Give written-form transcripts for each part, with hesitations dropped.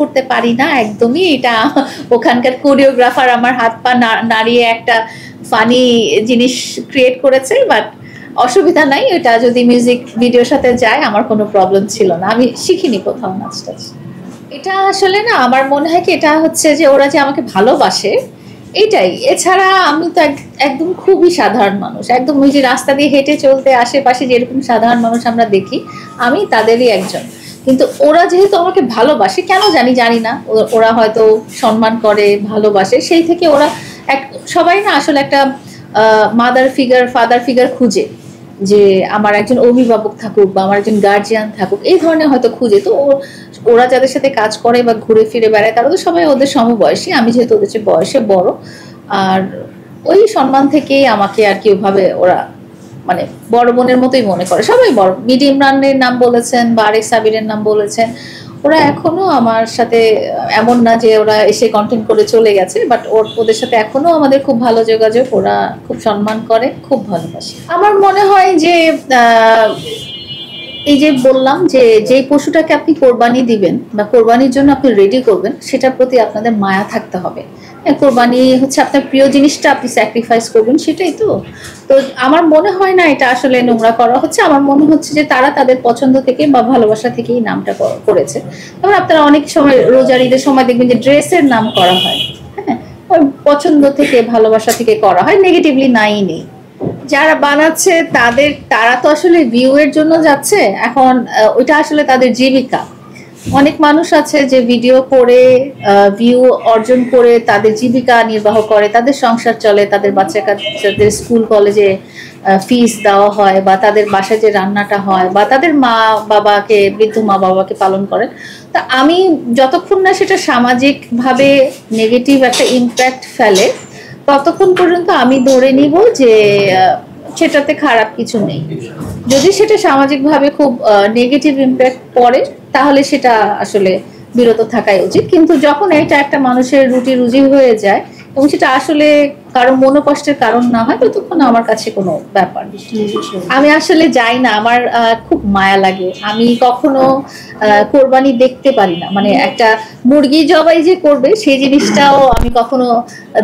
করতে পারি না একদমই। এটা ওখানকার কোরিওগ্রাফার আমার হাত পা নাড়িয়ে একটা ফানি জিনিস ক্রিয়েট করেছে, বাট অসুবিধা নাই, এটা যদি মিউজিক ভিডিওর সাথে যায় আমার কোনো প্রবলেম ছিল না। আমি শিখিনি কোথাও নাচ টাচ। এটা আসলে না আমার মনে হয় কি এটা হচ্ছে যে ওরা যে আমাকে ভালোবাসে এইটাই। এছাড়া আমি তো একদম খুবই সাধারণ মানুষ, একদম ওই যে রাস্তা দিয়ে হেঁটে চলতে আশেপাশে যেরকম সাধারণ মানুষ আমরা দেখি আমি তাদেরই একজন। কিন্তু ওরা যেহেতু আমাকে ভালোবাসে কেন জানি না, ওরা হয়তো সম্মান করে ভালোবাসে, সেই থেকে ওরা এক সবাই না আসলে একটা মাদার ফিগার ফাদার ফিগার খুঁজে, যে আমার একজন অভিভাবক থাকুক বা আমার একজন গার্জিয়ান থাকুক, এই ধরনের হয়তো খুঁজে। তো ওরা যাদের সাথে কাজ করে বা ঘুরে ফিরে বেড়ায় তারা তো সবাই ওদের সমবয়সী, আমি যেহেতু ওদের চেয়ে বয়সে বড়, আর ওই সম্মান থেকেই আমাকে আর কি ওভাবে ওরা মানে বড় বোনের মতোই মনে করে সবাই। বড় মিডি ইমরানের নাম বলেছেন বা আরেক সাবিরের নাম বলেছেন, ওরা এখনো আমার সাথে এমন না যে ওরা এসে কন্টেন্ট করে চলে গেছে, বাট ওদের সাথে এখনো আমাদের খুব ভালো যোগাযোগ, ওরা খুব সম্মান করে, খুব ভালোবাসে। আমার মনে হয় যে এই যে বললাম যে যেই পশুটাকে আপনি কোরবানি দিবেন বা কোরবানির জন্য আপনি রেডি করবেন সেটার প্রতি আপনাদের মায়া থাকতে হবে। কোরবানি হচ্ছে আপনার প্রিয় জিনিসটা আপনি স্যাক্রিফাইস করবেন, সেটাই তো। তো আমার মনে হয় না এটা আসলে নোংরা করা হচ্ছে, আমার মনে হচ্ছে যে তারা তাদের পছন্দ থেকে বা ভালোবাসা থেকেই নামটা করেছে। তবে আপনারা অনেক সময় রোজার ঈদের সময় দেখবেন যে ড্রেসের নাম করা হয়, হ্যাঁ, ওই পছন্দ থেকে ভালোবাসা থেকে করা হয়, নেগেটিভলি নাই নেই। যারা বানাচ্ছে তারা তো আসলে ভিউ এর জন্য যাচ্ছে, এখন ওইটা আসলে তাদের জীবিকা। অনেক মানুষ আছে যে ভিডিও করে ভিউ অর্জন করে তাদের জীবিকা নির্বাহ করে, তাদের সংসার চলে, তাদের বাচ্চা কাচ্চাদের স্কুল কলেজে ফিস দেওয়া হয়, বা তাদের বাসায় যে রান্নাটা হয়, বা তাদের বৃদ্ধ মা বাবাকে পালন করেন। তা আমি যতক্ষণ না সেটা সামাজিকভাবে নেগেটিভ একটা ইম্প্যাক্ট ফেলে ততক্ষণ পর্যন্ত আমি ধরে নিব যে সেটাতে খারাপ কিছু নেই। যদি সেটা সামাজিকভাবে খুব নেগেটিভ ইম্প্যাক্ট পড়ে তাহলে সেটা আসলে বিরত থাকাই উচিত। কিন্তু যখন এটা একটা মানুষের রুটি রুজি হয়ে যায় এবং সেটা আসলে কারো মনোকষ্টের কারণ না হয়, ততক্ষণ আমার কাছে কোনো ব্যাপার। আমি আসলে যাই না, আমার খুব মায়া লাগে। আমি কখনো কোরবানি দেখতে পারি না, মানে একটা মুরগি জবাই যে করবে সেই জিনিসটাও আমি কখনো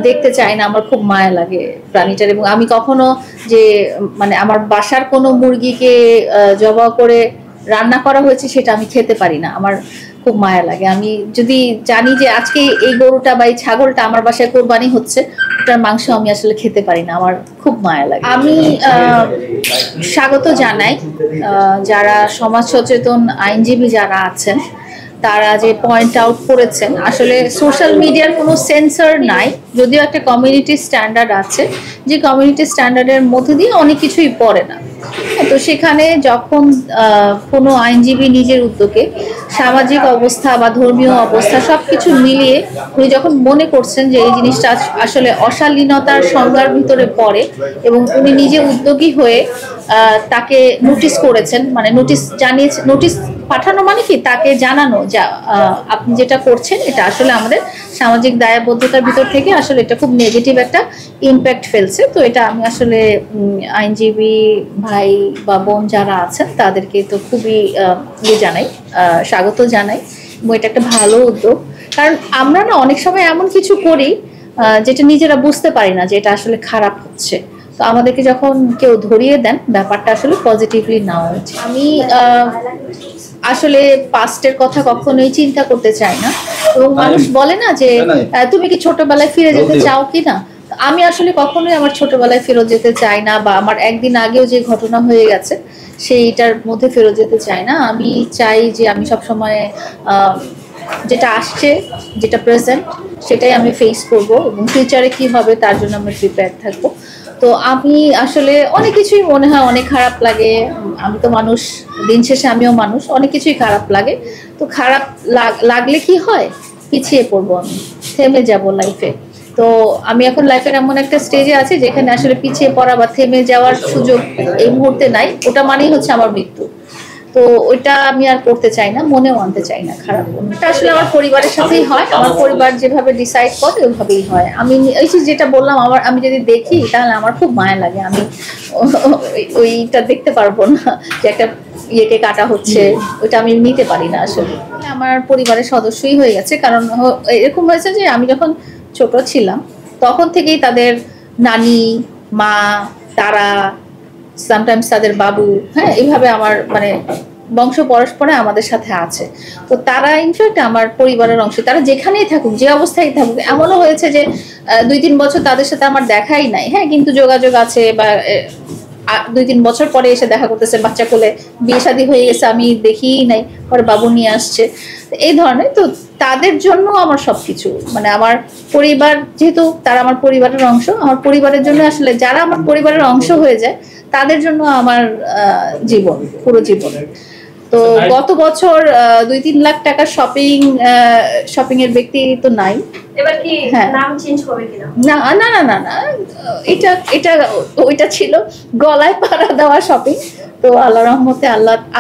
দেখতে চাই না, আমার খুব মায়া লাগে প্রাণীটার। এবং আমি কখনো যে মানে আমার বাসার কোনো মুরগিকে জবাই করে রান্না করা হয়েছে সেটা আমি খেতে পারি না, আমার খুব মায়া লাগে। আমি যদি জানি যে আজকে এই গরুটা বা এই ছাগলটা আমার বাসায় কোরবানি হচ্ছে, ওটার মাংস আমি আসলে খেতে পারি না, আমার খুব মায়া লাগে। আমি স্বাগত জানাই যারা সমাজ সচেতন আইনজীবী যারা আছেন তারা যে পয়েন্ট আউট করেছেন, আসলে সোশ্যাল মিডিয়ার কোনো সেন্সর নাই, যদিও একটা কমিউনিটি স্ট্যান্ডার্ড আছে, যে কমিউনিটি স্ট্যান্ডার্ডের মধ্যে দিয়ে অনেক কিছুই পড়ে না। তো সেখানে যখন কোনো আইনজীবী নিজের উদ্যোগে সামাজিক অবস্থা বা ধর্মীয় অবস্থা সবকিছু মিলিয়ে উনি যখন মনে করছেন যে এই জিনিসটা আসলে অশালীনতার সংজ্ঞার ভিতরে পড়ে এবং উনি নিজে উদ্যোগী হয়ে তাকে নোটিশ করেছেন, মানে নোটিশ পাঠানো মানে কি তাকে জানানো যে আপনি যেটা করছেন এটা আসলে আমাদের সামাজিক দায়বদ্ধতার ভিতর থেকে আসলে এটা খুব নেগেটিভ একটা ইম্প্যাক্ট ফেলছে। তো এটা আমি আসলে আইনজীবী ভাই বা বোন যারা আছেন তাদেরকে তো খুবই জানাই, স্বাগত জানাই, এবং এটা একটা ভালো উদ্যোগ। কারণ আমরা না অনেক সময় এমন কিছু করি যেটা নিজেরা বুঝতে পারি না যে এটা আসলে খারাপ হচ্ছে, তো আমাদেরকে যখন কেউ ধরিয়ে দেন ব্যাপারটা আসলে পজিটিভলি নেওয়া উচিত। আমি আসলে পাস্টের কথা কখনোই চিন্তা করতে চাই না, এবং মানুষ বলে না যে তুমি কি ছোটবেলায় ফিরে যেতে চাও কি না, আমি আসলে কখনোই আমার ছোটবেলায় ফেরত যেতে চাই না, বা আমার একদিন আগেও যে ঘটনা হয়ে গেছে সেইটার মধ্যে ফেরত যেতে চাই না। আমি চাই যে আমি সবসময় যেটা আসছে, যেটা প্রেজেন্ট, সেটাই আমি ফেস করব, এবং ফিউচারে কি হবে তার জন্য আমি প্রিপেয়ার থাকবো। তো আমি আসলে অনেক কিছুই মনে হয় অনেক খারাপ লাগে, আমি তো মানুষ, দিন শেষে আমিও মানুষ, অনেক কিছুই খারাপ লাগে। তো খারাপ লাগলে কি হয়, পিছিয়ে পড়বো, আমি থেমে যাব লাইফে। তো আমি এখন লাইফের এমন একটা স্টেজে আছি যেখানে আসলে পিছিয়ে পড়া বা থেমে যাওয়ার সুযোগ এই মুহূর্তে নাই, ওটা মানেই হচ্ছে আমার মৃত্যু। তো ওইটা আমি আর করতে চাই না, মনেও আনতে চাই না খারাপ। এটা আসলে আমার পরিবারের সাথেই হয়, আমার পরিবার যেভাবে ডিসাইড করে ওইভাবেই হয়। আমি এই যেটা বললাম, আমি যদি দেখি তাহলে আমার খুব মায়া লাগে, আমি ওইটা দেখতে পারবো না যে একটা ইয়েকে কাটা হচ্ছে, ওইটা আমি নিতে পারি না আসলে। আমার পরিবারের সদস্যই হয়ে গেছে, কারণ এরকম হয়েছে যে আমি যখন ছোট ছিলাম তখন থেকেই তাদের নানি, মা, তারা, সামটাইমস তাদের বাবু, হ্যাঁ, এইভাবে আমার মানে বংশ পরস্পরে আমাদের সাথে আছে। তো তারা ইনফ্যাক্ট আমার পরিবারের অংশ, তারা যেখানেই থাকুক, যে অবস্থায় থাকুক। এমনও হয়েছে যে 2-3 বছর তাদের সাথে আমার দেখাই নাই, হ্যাঁ, কিন্তু যোগাযোগ আছে, বা 2-3 বছর পরে এসে দেখা করতেছে, বাচ্চা কোলে, বিয়ে শাদী হয়ে গেছে, আমি দেখিই নাই, পরে বাবু নিয়ে আসছে, এই ধরনের। তো তাদের জন্য আমার সবকিছু, মানে আমার পরিবার, যেহেতু তারা আমার পরিবারের অংশ, আমার পরিবারের জন্য আসলে যারা আমার পরিবারের অংশ হয়ে যায় তাদের জন্য আমার জীবন, পুরো জীবন। তো গত বছর 2-3 লাখ টাকা শপিং এর ব্যক্তি তো নাই। এবার কি নাম চেঞ্জ হবে কিনা? না না না না না, এটা ওইটা ছিল গলায় পাড়া দেওয়া শপিং। তো আল্লাহ রহমতে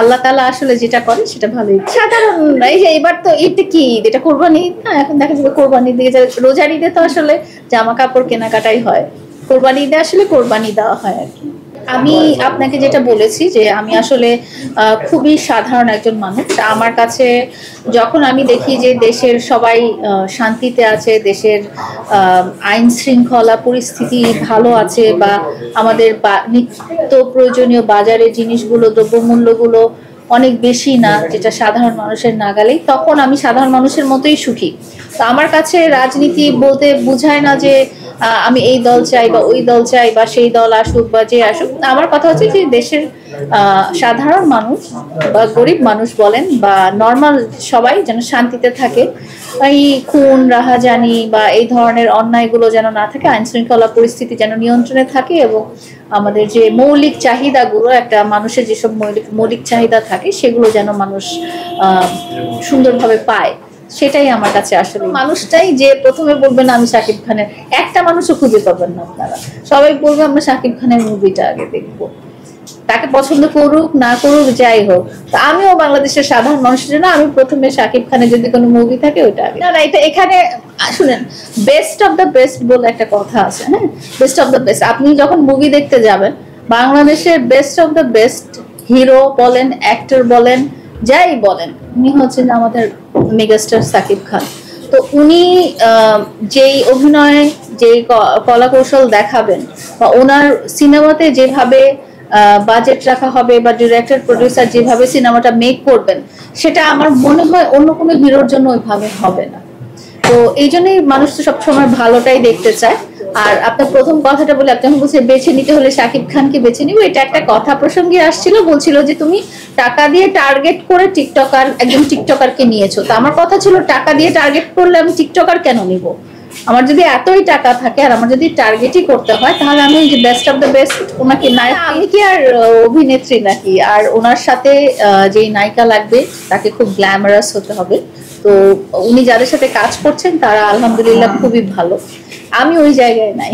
আল্লাহ তাআলা আসলে যেটা করে সেটা ভালোই। সাধারণ এই যে এবার তো ঈদ কি, এটা কোরবানি না, এখন দেখা যাবে কোরবানির দিকে যাবে। রোজার ঈদে তো আসলে জামা কাপড় কেনাকাটাই হয়, কোরবানি ঈদে আসলে কোরবানি দেওয়া হয় আর কি। আমি আপনাকে যেটা বলেছি যে আমি আসলে খুবই সাধারণ একজন মানুষ। আমার কাছে যখন আমি দেখি যে দেশের সবাই শান্তিতে আছে, দেশের আইন শৃঙ্খলা পরিস্থিতি ভালো আছে, বা আমাদের নিত্য প্রয়োজনীয় বাজারের জিনিসগুলো, দ্রব্যমূল্যগুলো অনেক বেশি না, যেটা সাধারণ মানুষের নাগালেই, তখন আমি সাধারণ মানুষের মতোই সুখী। তো আমার কাছে রাজনীতি বলতে বোঝায় না যে আমি এই দল চাই বা ওই দল চাই, বা সেই দল আসুক বা যে আসুক। আমার কথা হচ্ছে যে দেশের সাধারণ মানুষ বা গরিব মানুষ বলেন বা নর্মাল সবাই যেন শান্তিতে থাকে, এই খুন রাহাজানি বা এই ধরনের অন্যায়গুলো যেন না থাকে, আইন শৃঙ্খলা পরিস্থিতি যেন নিয়ন্ত্রণে থাকে, এবং আমাদের যে মৌলিক চাহিদাগুলো, একটা মানুষের যেসব মৌলিক চাহিদা থাকে সেগুলো যেন মানুষ সুন্দরভাবে পায়, সেটাই আমার কাছে আসলে। মানুষটাই যে প্রথমে বলবে না আমি শাকিব খানের, একটা মানুষও খুঁজে পাবেন না আপনারা, সবাই বলবে আমরা শাকিব খানের মুভিটা আগে দেখবো, তাকে পছন্দ করুক না করুক যাই হোক। তো আমিও বাংলাদেশের সাধারণ মানুষের জন্য আমি প্রথমে শাকিব খানের যদি কোনো মুভি থাকে ওইটা আগে। না না, এটা এখানে শুনেন, বেস্ট অফ দ্য বেস্ট বলে একটা কথা আছে, হ্যাঁ, বেস্ট অফ দ্য বেস্ট। আপনি যখন মুভি দেখতে যাবেন, বাংলাদেশের best of the best hero বলেন, অ্যাক্টর বলেন, যাই বলেন, উনি হচ্ছেন আমাদের মেগাস্টার শাকিব খান। তো উনি যেই অভিনয়, যেই কলা কৌশল দেখাবেন, বা ওনার সিনেমাতে যেভাবে বাজেট রাখা হবে, বা ডিরেক্টর প্রডিউসার যেভাবে সিনেমাটা মেক করবেন, সেটা আমার মনে হয় অন্য কোনো হিরোর জন্য ওইভাবে হবে না। তো এই জন্যই মানুষ তো সবসময় ভালোটাই দেখতে চায়। আর আপনার প্রথম কথাটা বলে, আপনি বলছেন বেছে নিতে হলে শাকিব খানকে বেছে নিব, এটা একটা কথা প্রসঙ্গে আসছিল, বলছিল যে তুমি টাকা দিয়ে টার্গেট করে একজন টিকটকারকে নিয়েছো। তো আমার কথা ছিল, টাকা দিয়ে টার্গেট করলে আমি টিকটকার কেন নিব? আমার যদি এতই টাকা থাকে আর আমার যদি টার্গেটই করতে হয়, তাহলে আমি যে বেস্ট অফ দ্য বেস্ট ওনাকে নায়ক, আমি কি আর অভিনেত্রী নাকি? আর ওনার সাথে যেই নায়িকা লাগবে তাকে খুব গ্ল্যামারাস হতে হবে। তো উনি যাদের সাথে কাজ করছেন তারা আলহামদুলিল্লাহ খুবই ভালো, আমি ওই জায়গায় নাই।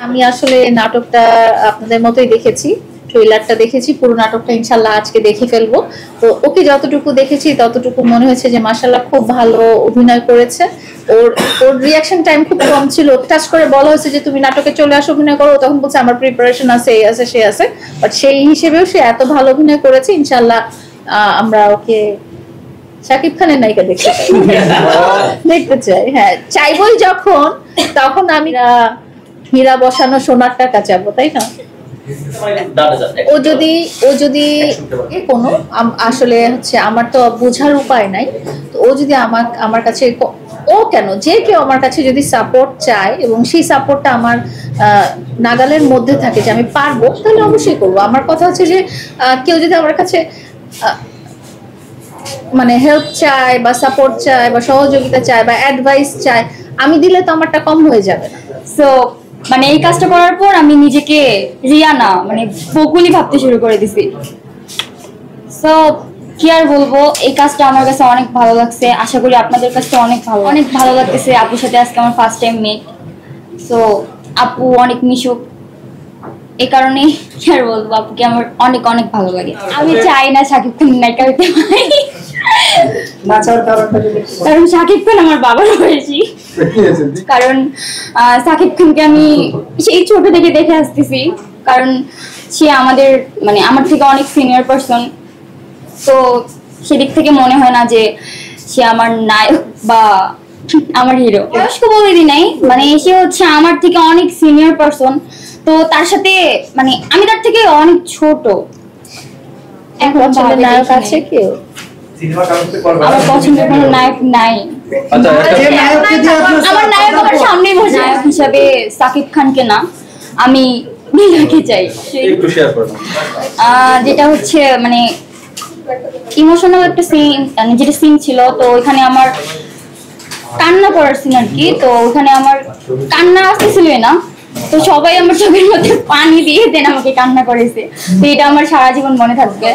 আমি আসলে নাটকটা আপনাদের মতোই দেখেছি, ট্রেলারটা দেখেছি, পুরো নাটকটা ইনশাল্লাহ আজকে দেখে ফেলবো। তো ওকে যতটুকু দেখেছি ততটুকু মনে হয়েছে যে মাশাআল্লাহ খুব ভালো অভিনয় করেছে। ওর রিঅ্যাকশন টাইম খুব কম ছিল, টাচ করে বলা হয়েছে যে তুমি নাটকে চলে আসো, অভিনয় করো, তখন বলছে আমার প্রিপারেশন আছে, এই আছে সে আছে, বাট সেই হিসেবেও সে এত ভালো অভিনয় করেছে। ইনশাল্লাহ আমরা ওকে শাকিব খানের নায়িকা দেখতে চাই, হ্যাঁ চাইবই যখন, তখন আমি হীরা বসানো সোনার টাকা চাবো, তাই না? ও যদি কোনো আসলে হচ্ছে, আমার তো বোঝার উপায় নাই, তো ও যদি আমার কাছে, ও কেন, যে কেউ আমার কাছে যদি সাপোর্ট চায় এবং সেই সাপোর্টটা আমার নাগালের মধ্যে থাকে যে আমি পারবো, তাহলে অবশ্যই করবো। আমার কথা হচ্ছে যে কেউ যদি আমার কাছে মানে হেল্প চায় বা সাপোর্ট চায় বা সহযোগিতা চায় বা অ্যাডভাইস চায়, আমি দিলে তো আমারটা কম হয়ে যাবে না। সো মানে এই কাজটা করার পর আমি নিজেকে রিয়ানা মানে বকুলি ভাবতে শুরু করে দিছি। সো কি আর বলবো, এই কাজটা আমার কাছে অনেক ভালো লাগছে, আশা করি আপনাদের কাছে অনেক ভালো লাগতেছে। আপুর সাথে আজকে আমার ফার্স্ট টাইম মেক, সো আপু অনেক মিশুক, এই কারণে কি আর বলবো, আপুকে আমার অনেক অনেক ভালো লাগে। আমি চাই না শাকিব খান নায়িকা হতে পারি, কারণ শাকিব খান আমার বাবার বয়সী। কারণ শাকিব খানকে আমি সেই ছোট থেকে দেখে আসতেছি, কারণ সে আমাদের মানে আমার থেকে অনেক সিনিয়র পার্সন। তো সেদিক থেকে মনে হয় না যে সে আমার নায়ক বা আমার হিরো। বয়স্ক বলে দি নাই, মানে সে হচ্ছে আমার থেকে অনেক সিনিয়র পার্সন। তো তার সাথে মানে আমি তার থেকে অনেক ছোট। এখন পছন্দের নায়ক আছে কেউ? আমার পছন্দের কোনো নায়ক নাই। আমার নায়ক আমার সামনেই বসে। নায়ক হিসাবে শাকিব খানকে না, আমি মিলাকে চাই। যেটা হচ্ছে মানে ইমোশনাল একটা সিন, যেটা সিন ছিল, তো ওইখানে আমার কান্না করার সিন আর কি। তো ওখানে আমার কান্না আসতেছিলই না, তো সবাই আমার চোখের মধ্যে পানি দিয়ে দেন আমাকে কান্না করেছে। তো এটা আমার সারা জীবন মনে থাকবে।